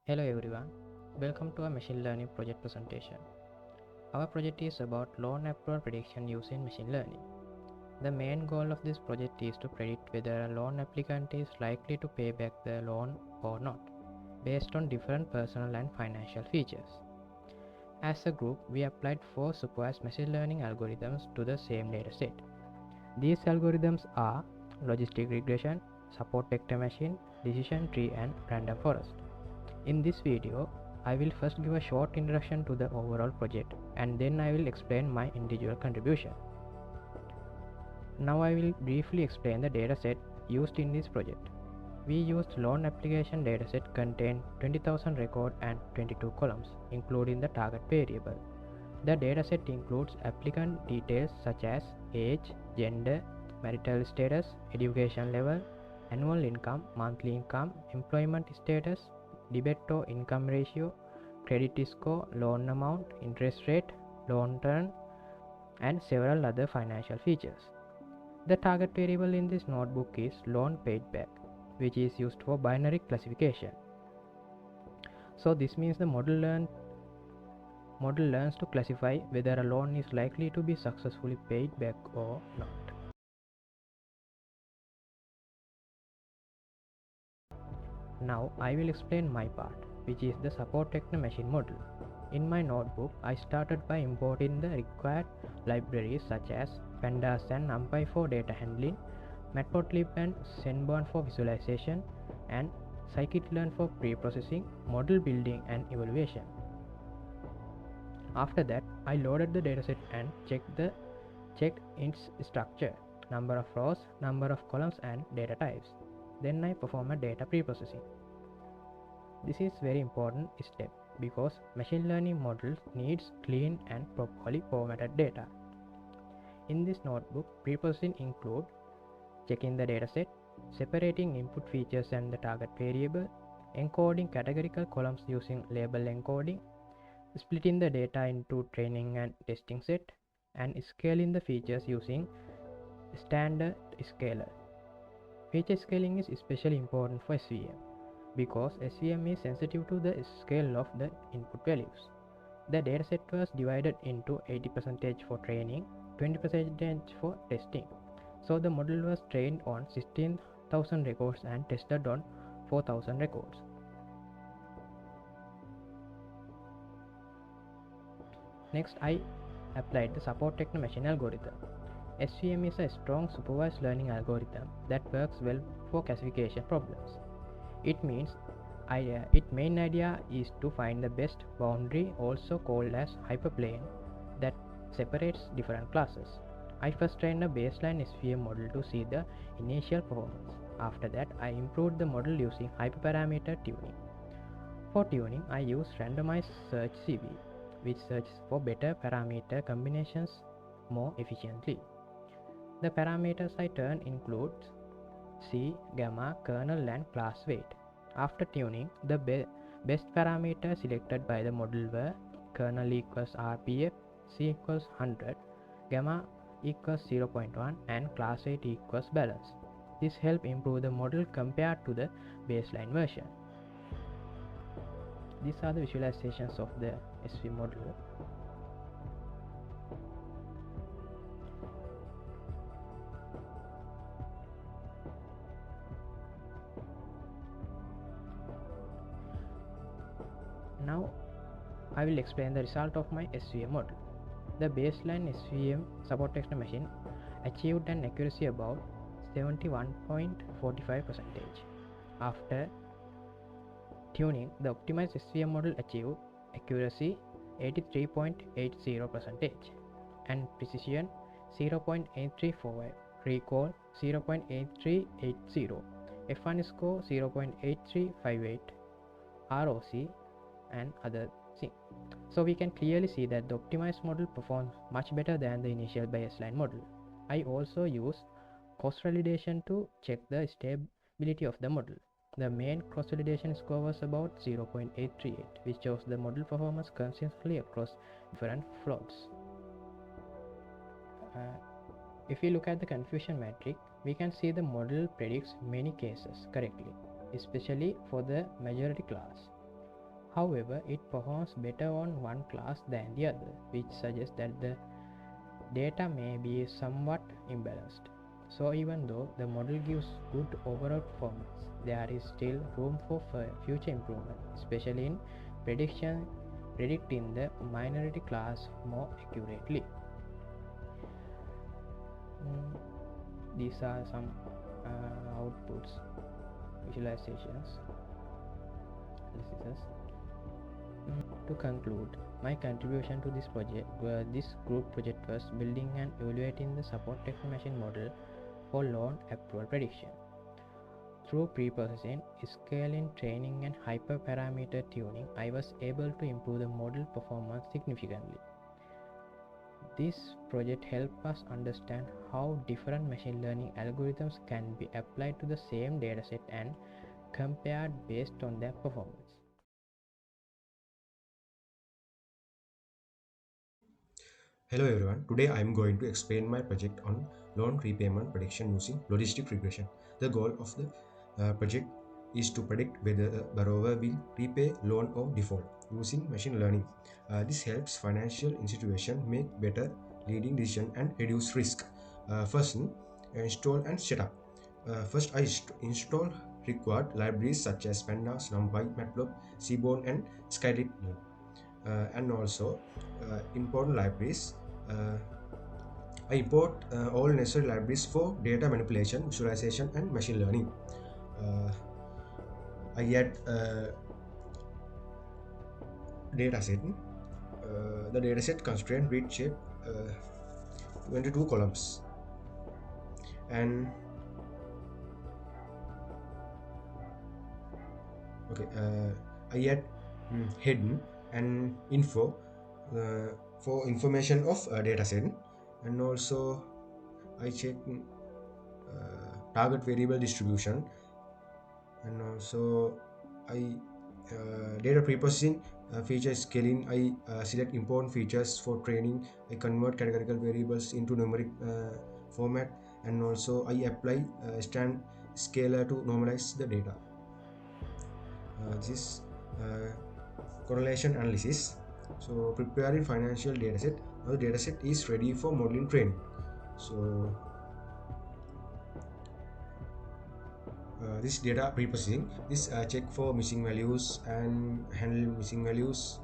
Hello everyone, welcome to our machine learning project presentation. Our project is about loan approval prediction using machine learning. The main goal of this project is to predict whether a loan applicant is likely to pay back the loan or not, based on different personal and financial features. As a group, we applied 4 supervised machine learning algorithms to the same dataset. These algorithms are logistic regression, support vector machine, decision tree, and random forest. In this video, I will first give a short introduction to the overall project and then I will explain my individual contribution. Now I will briefly explain the dataset used in this project. We used loan application dataset contain 20,000 records and 22 columns, including the target variable. The dataset includes applicant details such as age, gender, marital status, education level, annual income, monthly income, employment status, debt to income ratio, credit score, loan amount, interest rate, loan term, and several other financial features. The target variable in this notebook is loan paid back, which is used for binary classification. So this means the model learns to classify whether a loan is likely to be successfully paid back or not. Now I will explain my part, which is the support vector machine model. In my notebook, I started by importing the required libraries such as pandas and numpy for data handling, matplotlib and Senborn for visualization, and scikit-learn for pre-processing, model building and evaluation. After that, I loaded the dataset and checked its structure, number of rows, number of columns and data types. Then I perform a data pre-processing. This is very important step because machine learning models needs clean and properly formatted data. In this notebook, pre-processing include checking the dataset, separating input features and the target variable, encoding categorical columns using label encoding, splitting the data into training and testing set, and scaling the features using standard scaler. Feature scaling is especially important for SVM because SVM is sensitive to the scale of the input values. The dataset was divided into 80% for training, 20% for testing. So the model was trained on 16,000 records and tested on 4,000 records. Next, I applied the support vector machine algorithm. SVM is a strong supervised learning algorithm that works well for classification problems. Its main idea is to find the best boundary, also called as hyperplane, that separates different classes. I first trained a baseline SVM model to see the initial performance. After that, I improved the model using hyperparameter tuning. For tuning, I use randomized search CV, which searches for better parameter combinations more efficiently. The parameters I turn include C, gamma, kernel and class weight. After tuning, the best parameters selected by the model were kernel equals RPF, C equals 100, gamma equals 0.1 and class weight equals balance. This helps improve the model compared to the baseline version. These are the visualizations of the SV model. Now I will explain the result of my SVM model. The baseline SVM support vector machine achieved an accuracy about 71.45%. After tuning, the optimized SVM model achieved accuracy 83.80% and precision 0.8345, recall 0.8380, F1 score 0.8358, ROC and other things. So we can clearly see that the optimized model performs much better than the initial baseline model. I also use cross-validation to check the stability of the model. The main cross-validation score was about 0.838, which shows the model performance consistently across different floats. If we look at the confusion matrix, we can see the model predicts many cases correctly, especially for the majority class. However, it performs better on one class than the other, which suggests that the data may be somewhat imbalanced. So even though the model gives good overall performance, there is still room for future improvement, especially in predicting the minority class more accurately. These are some outputs, visualizations, analysis. To conclude, my contribution to this group project was building and evaluating the support techno-machine model for loan approval prediction. Through pre-processing, scaling, training, and hyperparameter tuning, I was able to improve the model performance significantly. This project helped us understand how different machine learning algorithms can be applied to the same dataset and compared based on their performance. Hello everyone, today I am going to explain my project on loan repayment prediction using logistic regression. The goal of the project is to predict whether a borrower will repay loan or default using machine learning. This helps financial institutions make better leading decisions and reduce risk. First, install and setup. First, I install required libraries such as Pandas, NumPy, Matplotlib, Seaborn, and Skylib. And also import libraries. Uh, I import all necessary libraries for data manipulation, visualization, and machine learning. Uh, I add dataset. The dataset constraint read shape 22 columns, and okay, I add hidden and info for information of dataset, and also I check target variable distribution, and also I data preprocessing feature scaling. I select important features for training. I convert categorical variables into numeric format, and also I apply stand scalar to normalize the data. This is correlation analysis. So preparing financial dataset. Now the dataset is ready for modeling training. So this data preprocessing, this check for missing values and handle missing values,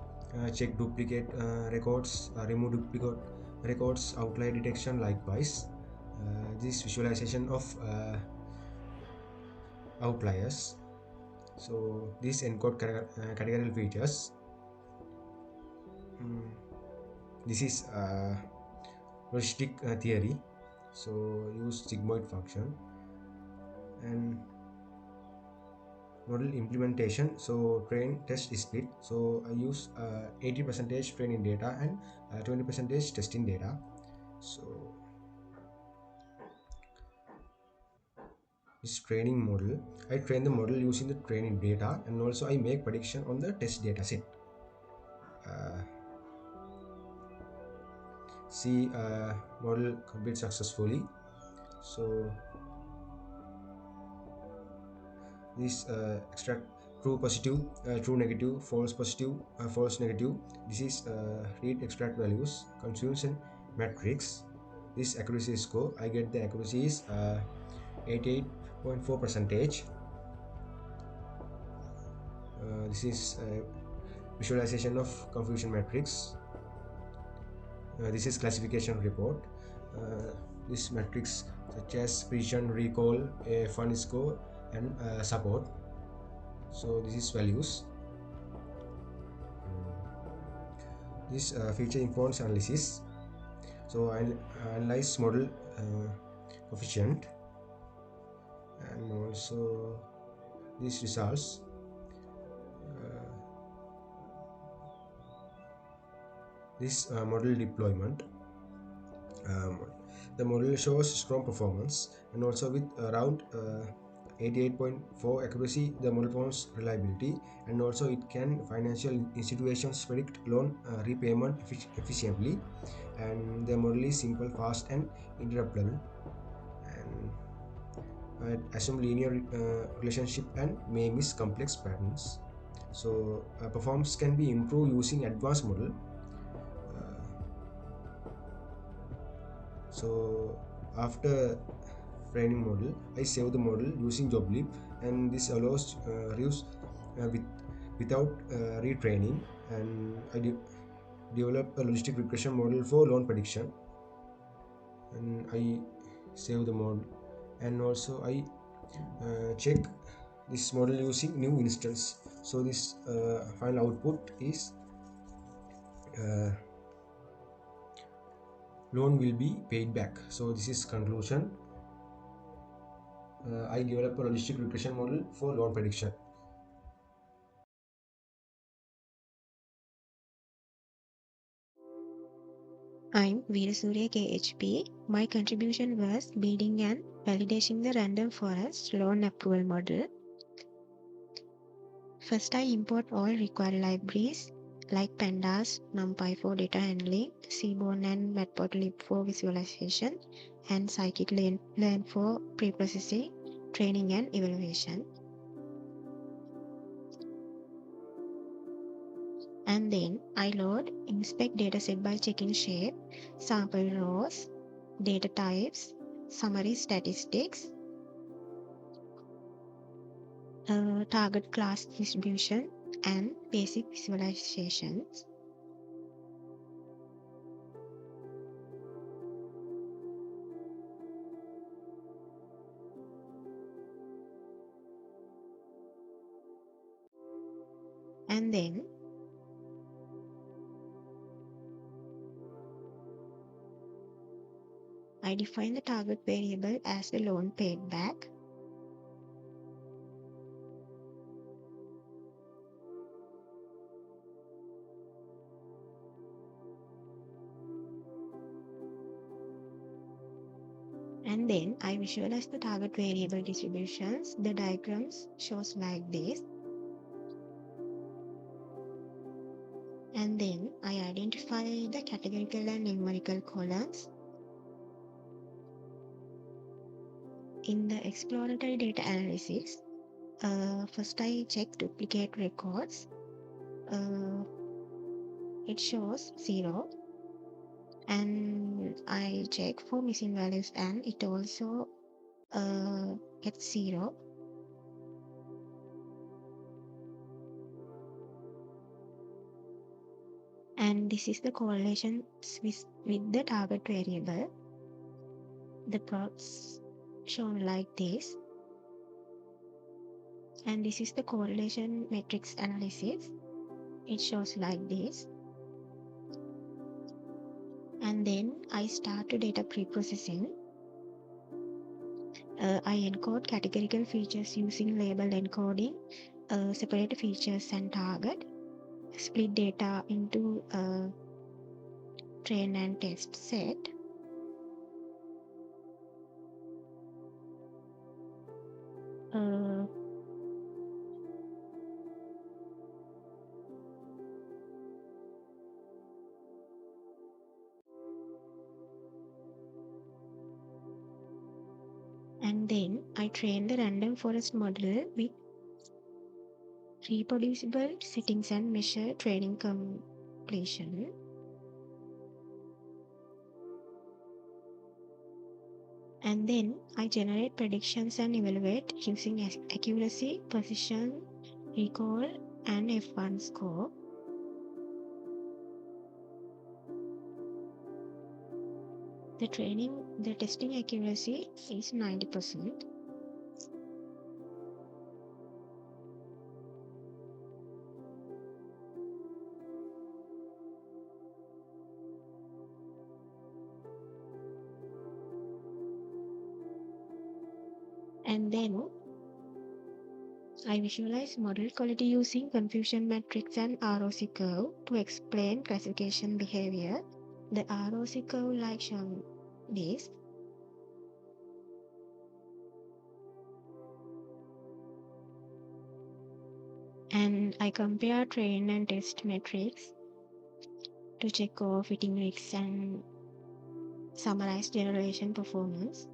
check duplicate records, remove duplicate records, outlier detection. Likewise, this visualization of outliers. So this encode categorical features. This is logistic theory. So use sigmoid function and model implementation. So train test split. So I use 80% training data and 20% testing data. So this training model, I train the model using the training data, and also I make prediction on the test data set. See model complete successfully. So this extract true positive, true negative, false positive, false negative. This is read extract values, confusion matrix. This accuracy score, I get the accuracy is 88.4 percentage. This is visualization of confusion matrix. This is classification report. This matrix such as precision, recall, fun score, and support. So this is values. This feature informs analysis. So I analyze model coefficient, and also these results. This model deployment. The model shows strong performance, and also with around 88.4 accuracy, the model performs reliability, and also it can financial institutions predict loan repayment efficiently, and the model is simple, fast, and interruptible, and assume linear relationship and may miss complex patterns. So performance can be improved using advanced model. So after training model, I save the model using joblib, and this allows reuse without retraining. And I develop a logistic regression model for loan prediction, and I save the model, and also I check this model using new instance. So this final output is uh, loan will be paid back. So this is conclusion. I develop a logistic regression model for loan prediction. I'm Veerasurya KHP. My contribution was building and validating the random forest loan approval model. First, I import all required libraries like Pandas, NumPy for data handling, Seaborn and Matplotlib for visualization, and Scikit-learn for preprocessing, training, and evaluation. And then I load inspect dataset by checking shape, sample rows, data types, summary statistics, target class distribution, and basic visualizations. And then I define the target variable as the loan paid back. And then I visualize the target variable distributions. The diagrams shows like this. And then I identify the categorical and numerical columns. In the exploratory data analysis, first I check duplicate records. It shows 0. And I check for missing values, and it also gets 0. And this is the correlation with the target variable. The plots shown like this. And this is the correlation matrix analysis. It shows like this. And then I start data preprocessing. I encode categorical features using label encoding, separate features and target, split data into train and test set. And then I train the random forest model with reproducible settings and measure training completion. And then I generate predictions and evaluate using accuracy, precision, recall, and F1 score. The testing accuracy is 90%. And then I visualize model quality using confusion matrix and ROC curve to explain classification behavior. The ROC curve like shown this. And I compare train and test metrics to check overfitting risks and summarize generation performance.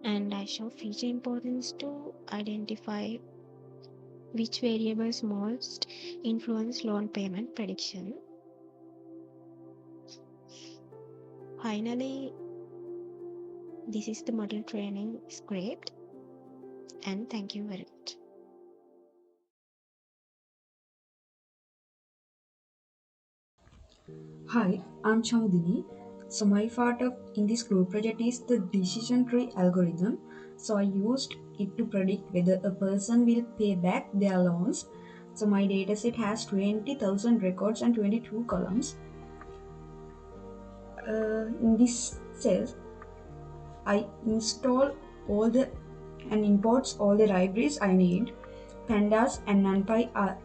and I show feature importance to identify which variables most influence loan payment prediction. Finally, this is the model training script, and thank you very much. Hi, I'm Chamudini. So my part of in this group project is the decision tree algorithm. So I used it to predict whether a person will pay back their loans. So my dataset has 20,000 records and 22 columns. In this cell, I install all the and imports all the libraries I need. Pandas and NumPy are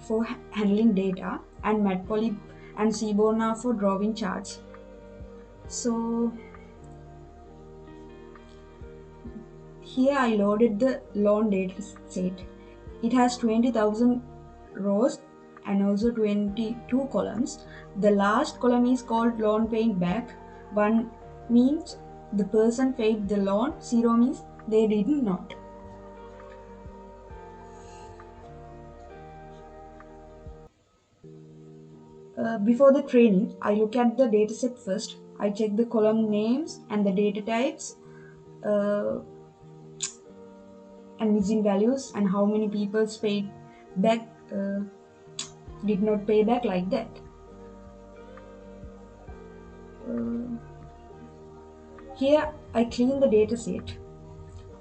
for handling data, and Matplotlib and Seaborn are for drawing charts. So here I loaded the loan data set. It has 20,000 rows and also 22 columns. The last column is called loan paid back. 1 means the person paid the loan, 0 means they did not. Before the training, I look at the dataset first. I check the column names and the data types and missing values and how many people paid back, did not pay back, like that. Here I clean the dataset.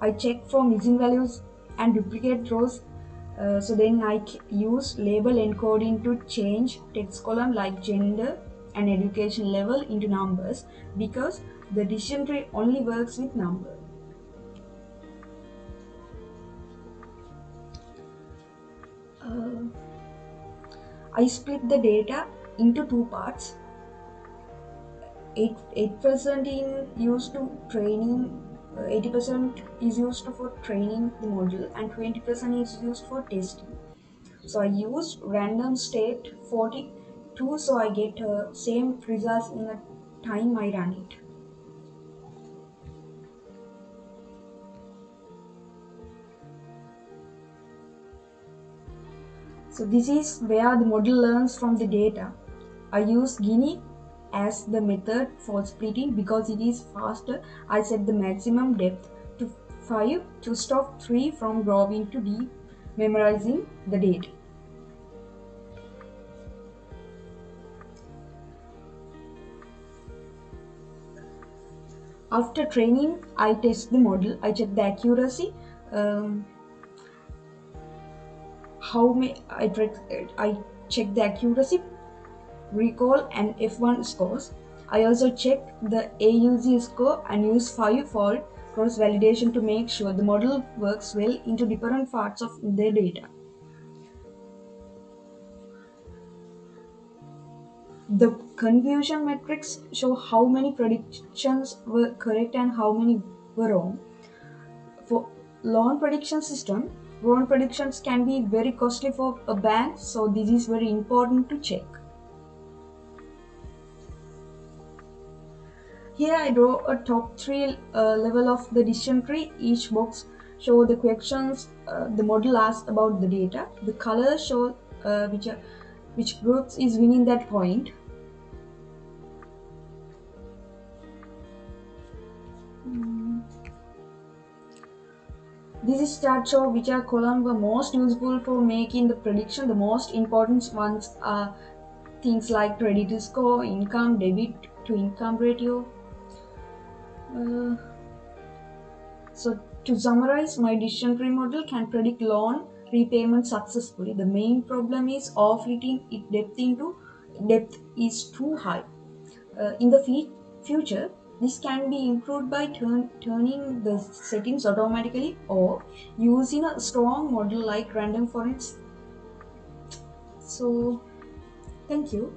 I check for missing values and duplicate rows. So then I use label encoding to change text column like gender and education level into numbers, because the decision tree only works with number. I split the data into two parts. 8% in used to training, 80% is used for training the module, and 20% is used for testing. So I used random state 42, so I get same results in the time I run it. So this is where the model learns from the data. I use Gini as the method for splitting because it is faster. I set the maximum depth to 5 to stop 3 from growing to deep, memorizing the data. After training, I test the model. I check the accuracy. I check the accuracy, recall, and F1 scores. I also check the AUG score and use 5-fold cross validation to make sure the model works well into different parts of the data. The confusion metrics show how many predictions were correct and how many were wrong. For loan prediction system, loan predictions can be very costly for a bank, so this is very important to check. Here I draw a top 3 level of the decision tree. Each box show the questions the model asks about the data. The colors show which groups is winning that point. This is chart show which are columns were most useful for making the prediction. The most important ones are things like credit score, income, debit to income ratio. So to summarize, my decision tree model can predict loan repayment successfully. The main problem is overfitting it depth is too high. In the future, this can be improved by turning the settings automatically or using a strong model like random forest. So, thank you.